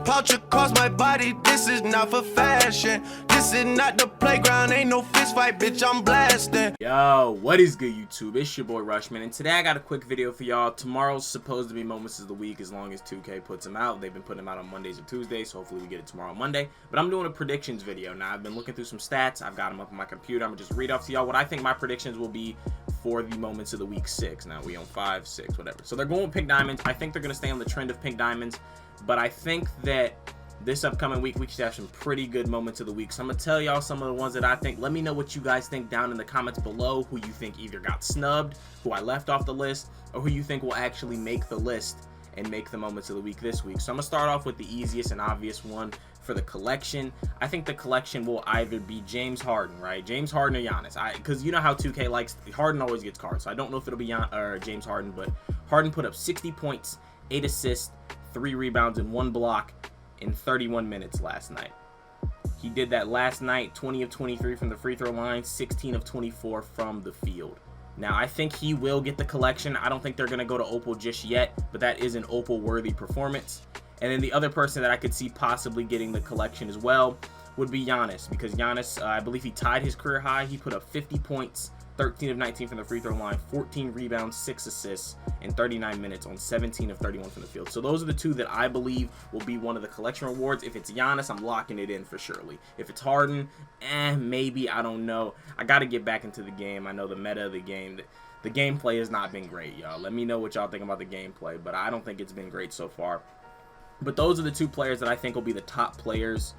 pouch across my body, this is not for fashion. This is not the playground, ain't no fist fight, bitch, I'm blasting. Yo, what is good, YouTube? It's your boy Rushman, and today I got a quick video for y'all. Tomorrow's supposed to be Moments of the Week as long as 2K puts them out. They've been putting them out on Mondays or Tuesdays, so hopefully we get it tomorrow Monday. But I'm doing a predictions video. Now, I've been looking through some stats. I've got them up on my computer. I'm going to just read off to y'all what I think my predictions will be for the Moments of the Week 6. Now, we on 5, 6, whatever. So they're going with pink diamonds. I think they're going to stay on the trend of pink diamonds, but I think that this upcoming week, we should have some pretty good Moments of the Week. So I'm going to tell y'all some of the ones that I think. Let me know what you guys think down in the comments below, who you think either got snubbed, who I left off the list, or who you think will actually make the list and make the Moments of the Week this week. So I'm going to start off with the easiest and obvious one for the collection. I think the collection will either be James Harden, right? James Harden or Giannis. Because you know how 2K likes, Harden always gets cards. So I don't know if it'll be James Harden, but Harden put up 60 points, 8 assists, 3 rebounds, and 1 block in 31 minutes last night. He did that last night, 20 of 23 from the free throw line, 16 of 24 from the field. Now, I think he will get the collection. I don't think they're going to go to Opal just yet, but that is an Opal-worthy performance. And then the other person that I could see possibly getting the collection as well would be Giannis, because Giannis, I believe he tied his career high. He put up 50 points, 13 of 19 from the free throw line, 14 rebounds, 6 assists in 39 minutes on 17 of 31 from the field. So those are the two that I believe will be one of the collection rewards. If it's Giannis, I'm locking it in for surely. If it's Harden, maybe, I don't know. I got to get back into the game. I know the meta of the game, the gameplay has not been great, y'all. Let me know what y'all think about the gameplay, but I don't think it's been great so far. But those are the two players that I think will be the top players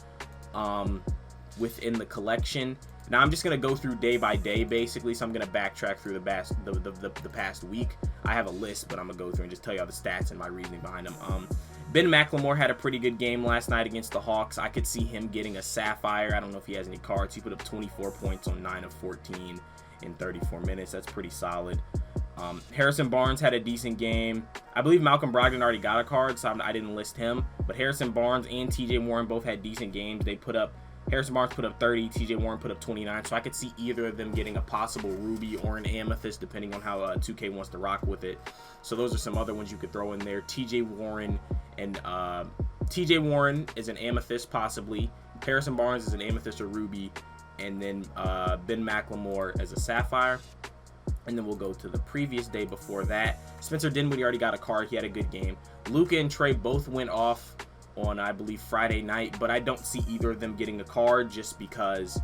within the collection. Now, I'm just going to go through day by day, basically, so I'm going to backtrack through the past week. I have a list, but I'm going to go through and just tell y'all the stats and my reasoning behind them. Ben McLemore had a pretty good game last night against the Hawks. I could see him getting a sapphire. I don't know if he has any cards. He put up 24 points on 9 of 14 in 34 minutes. That's pretty solid. Harrison Barnes had a decent game. I believe Malcolm Brogdon already got a card, so I didn't list him. But Harrison Barnes and TJ Warren both had decent games. They put up, Harrison Barnes put up 30, TJ Warren put up 29. So I could see either of them getting a possible ruby or an amethyst, depending on how 2K wants to rock with it. So those are some other ones you could throw in there. TJ Warren is an amethyst, possibly. Harrison Barnes is an amethyst or ruby. And then Ben McLemore as a sapphire. And then we'll go to the previous day before that. Spencer Dinwiddie already got a card. He had a good game. Luka and Trey both went off on, I believe, Friday night, but I don't see either of them getting a card just because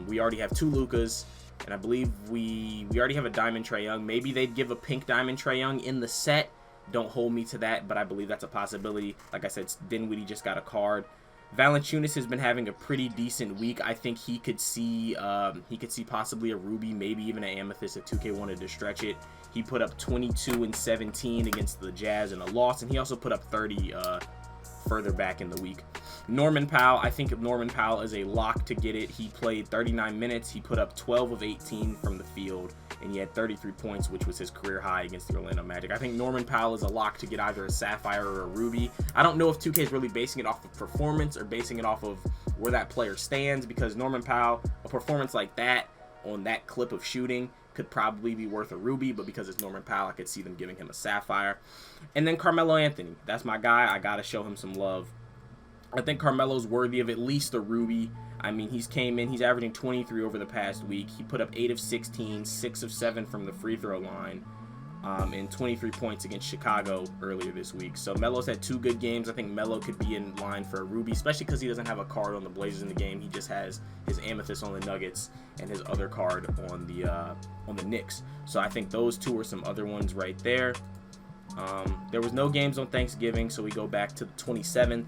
we already have 2 Lukas, and I believe we already have a diamond Trae Young. Maybe they'd give a pink diamond Trae Young in the set. Don't hold me to that, but I believe that's a possibility. Like I said, Dinwiddie just got a card. Valanciunas has been having a pretty decent week. I think he could see possibly a ruby, maybe even an amethyst if 2K wanted to stretch it. He put up 22 and 17 against the Jazz in a loss, and he also put up 30 further back in the week. Norman Powell, I think Norman Powell is a lock to get it. He played 39 minutes. He put up 12 of 18 from the field, and he had 33 points, which was his career high against the Orlando Magic. I think Norman Powell is a lock to get either a sapphire or a ruby. I don't know if 2K is really basing it off of performance or basing it off of where that player stands, because Norman Powell, a performance like that on that clip of shooting could probably be worth a ruby, but because it's Norman Powell, I could see them giving him a sapphire. And then Carmelo Anthony, that's my guy. I gotta show him some love. I think Carmelo's worthy of at least a ruby. I mean, he's averaging 23 over the past week. He put up 8 of 16, 6 of 7 from the free throw line, and 23 points against Chicago earlier this week. So Melo's had 2 good games. I think Melo could be in line for a ruby, especially because he doesn't have a card on the Blazers in the game. He just has his amethyst on the Nuggets and his other card on the Knicks. So I think those two are some other ones right there. There was no games on Thanksgiving, so we go back to the 27th.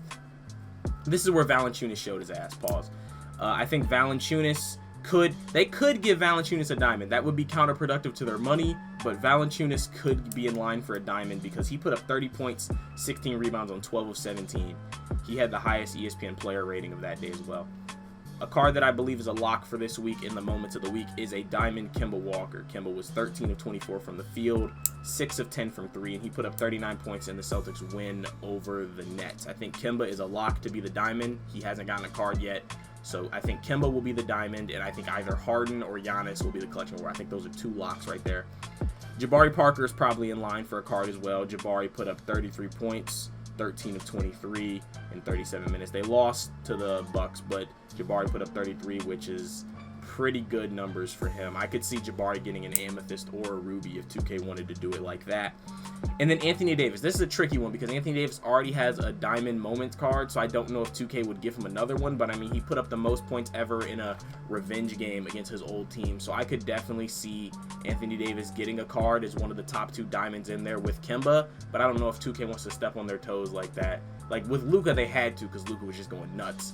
This is where Valanciunas showed his ass. Pause. I think Valanciunas could give Valanciunas a diamond. That would be counterproductive to their money, but Valanciunas could be in line for a diamond because he put up 30 points, 16 rebounds on 12 of 17. He had the highest ESPN player rating of that day as well. A card that I believe is a lock for this week in the Moments of the Week is a diamond Kemba Walker. Kemba was 13 of 24 from the field, 6 of 10 from 3, and he put up 39 points in the Celtics win over the Nets. I think Kemba is a lock to be the diamond. He hasn't gotten a card yet, so I think Kemba will be the diamond, and I think either Harden or Giannis will be the collection award. I think those are 2 locks right there. Jabari Parker is probably in line for a card as well. Jabari put up 33 points, 13 of 23 in 37 minutes. They lost to the Bucks, but Jabari put up 33, which is pretty good numbers for him. I could see Jabari getting an amethyst or a ruby if 2K wanted to do it like that. And then Anthony Davis. This is a tricky one because Anthony Davis already has a diamond moments card, so I don't know if 2K would give him another one, but I mean, he put up the most points ever in a revenge game against his old team, so I could definitely see Anthony Davis getting a card as one of the top 2 diamonds in there with Kemba, but I don't know if 2K wants to step on their toes like that. Like with Luka, they had to because Luka was just going nuts.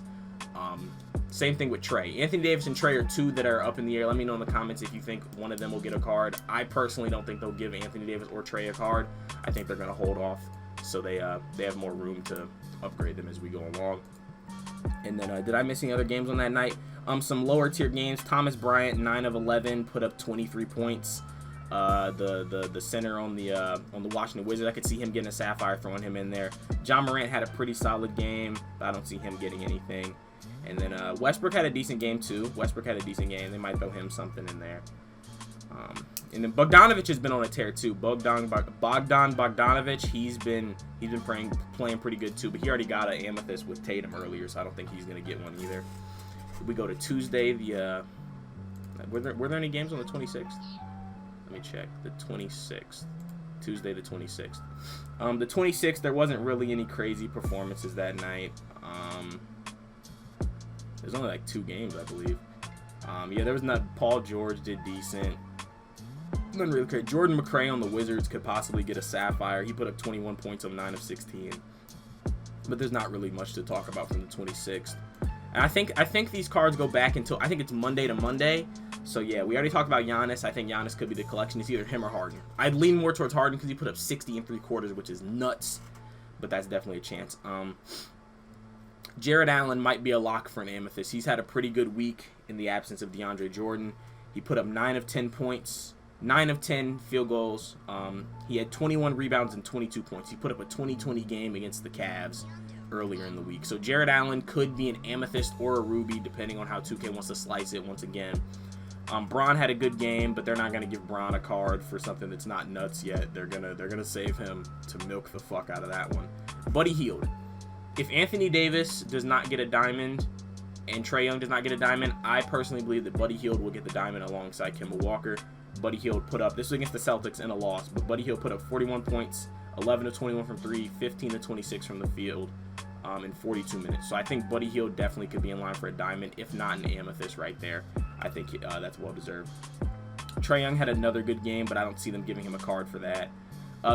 Same thing with Trey. Anthony Davis and Trey are 2 that are up in the air. Let me know in the comments if you think one of them will get a card. I personally don't think they'll give Anthony Davis or Trey a card. I think they're going to hold off so they have more room to upgrade them as we go along. And then did I miss any other games on that night? Some lower tier games. Thomas Bryant, 9 of 11, put up 23 points. The center on the Washington Wizards, I could see him getting a sapphire, throwing him in there. John Morant had a pretty solid game, but I don't see him getting anything. And then Westbrook had a decent game too. They might throw him something in there. And then Bogdanovic has been on a tear too. Bogdan Bogdanovic, he's been playing pretty good too. But he already got an amethyst with Tatum earlier, so I don't think he's gonna get one either. We go to Tuesday. Were there any games on the 26th? Let me check. The 26th, Tuesday the 26th. The 26th, there wasn't really any crazy performances that night. There's only like 2 games, I believe. Yeah, there was not. Paul George did decent. Nothing really crazy. Jordan McRae on the Wizards could possibly get a sapphire. He put up 21 points on 9 of 16. But there's not really much to talk about from the 26th. And I think these cards go back until, I think it's Monday to Monday. So yeah, we already talked about Giannis. I think Giannis could be the collection. It's either him or Harden. I'd lean more towards Harden because he put up 60 3/4, which is nuts. But that's definitely a chance. Jared Allen might be a lock for an amethyst. He's had a pretty good week in the absence of DeAndre Jordan. He put up 9 of 10 points, 9 of 10 field goals. He had 21 rebounds and 22 points. He put up a 20-20 game against the Cavs earlier in the week. So Jared Allen could be an amethyst or a ruby, depending on how 2K wants to slice it once again. Braun had a good game, but they're not going to give Braun a card for something that's not nuts yet. They're gonna save him to milk the fuck out of that one. Buddy Hield. If Anthony Davis does not get a diamond and Trae Young does not get a diamond, I personally believe that Buddy Hield will get the diamond alongside Kemba Walker. Buddy Hield put up, this was against the Celtics in a loss, but Buddy Hield put up 41 points, 11 of 21 from 3, 15 of 26 from the field in 42 minutes. So I think Buddy Hield definitely could be in line for a diamond, if not an amethyst right there. I think that's well deserved. Trae Young had another good game, but I don't see them giving him a card for that.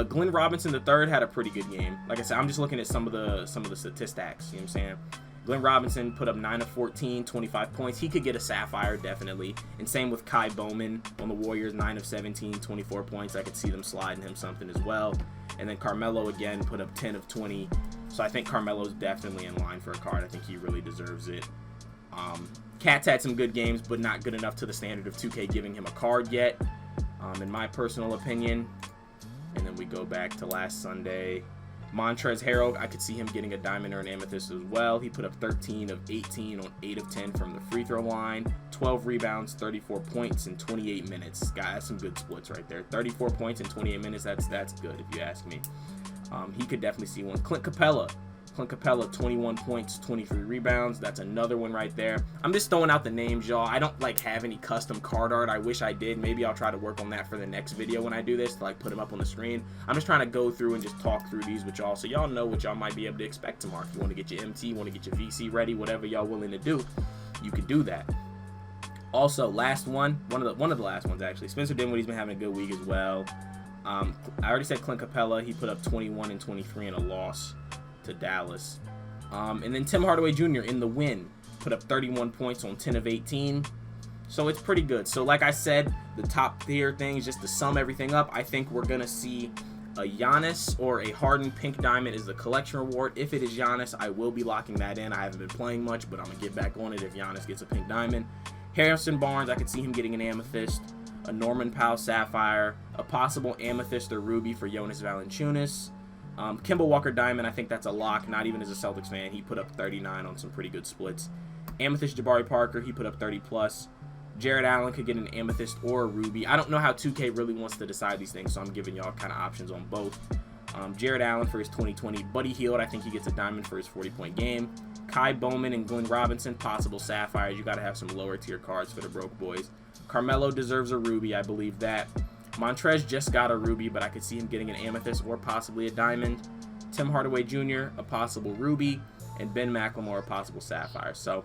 Glenn Robinson III had a pretty good game. Like I said, I'm just looking at some of the statistics. You know what I'm saying? Glenn Robinson put up 9 of 14, 25 points. He could get a sapphire, definitely. And same with Kai Bowman on the Warriors, 9 of 17, 24 points. I could see them sliding him something as well. And then Carmelo, again, put up 10 of 20. So I think Carmelo's definitely in line for a card. I think he really deserves it. Cat's had some good games, but not good enough to the standard of 2K giving him a card yet, in my personal opinion. And then we go back to last Sunday. Montrezl Harrell, I could see him getting a diamond or an amethyst as well. He put up 13 of 18 on 8 of 10 from the free throw line, 12 rebounds, 34 points in 28 minutes. Guy, that's some good splits right there. 34 points in 28 minutes, that's good if you ask me. He could definitely see one. Clint Capella, 21 points, 23 rebounds. That's another one right there. I'm just throwing out the names, y'all. I don't have any custom card art. I wish I did. Maybe I'll try to work on that for the next video when I do this, to put them up on the screen. I'm just trying to go through and just talk through these with y'all, so y'all know what y'all might be able to expect tomorrow. If you want to get your MT, want to get your VC ready, whatever y'all willing to do, you can do that. Also, last one of the last ones actually. Spencer Dinwiddie's been having a good week as well. I already said Clint Capella. He put up 21 and 23 in a loss to Dallas. And then Tim Hardaway Jr. in the win put up 31 points on 10 of 18. So it's pretty good. So like I said, the top tier things, just to sum everything up, I think we're going to see a Giannis or a Harden pink diamond is the collection reward. If it is Giannis, I will be locking that in. I haven't been playing much, but I'm going to get back on it if Giannis gets a pink diamond. Harrison Barnes, I could see him getting an amethyst, a Norman Powell sapphire, a possible amethyst or ruby for Jonas Valanciunas. Kemba Walker diamond, I think that's a lock, not even as a Celtics fan. He put up 39 on some pretty good splits. Amethyst Jabari Parker, he put up 30 plus. Jared Allen could get an amethyst or a ruby. I don't know how 2K really wants to decide these things, so I'm giving y'all kind of options on both. Jared Allen for his 2020. Buddy Hield, I think he gets a diamond for his 40-point game. Kai Bowman and Glenn Robinson, possible sapphires. You got to have some lower tier cards for the broke boys. Carmelo deserves a ruby, I believe that. Montrez just got a ruby, but I could see him getting an amethyst or possibly a diamond. Tim Hardaway Jr., a possible ruby. And Ben McLemore, a possible sapphire. So,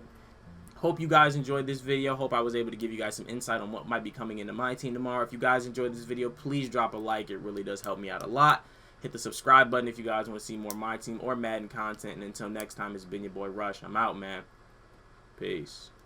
hope you guys enjoyed this video. Hope I was able to give you guys some insight on what might be coming into my team tomorrow. If you guys enjoyed this video, please drop a like. It really does help me out a lot. Hit the subscribe button if you guys want to see more My Team or Madden content. And until next time, it's been your boy Rush. I'm out, man. Peace.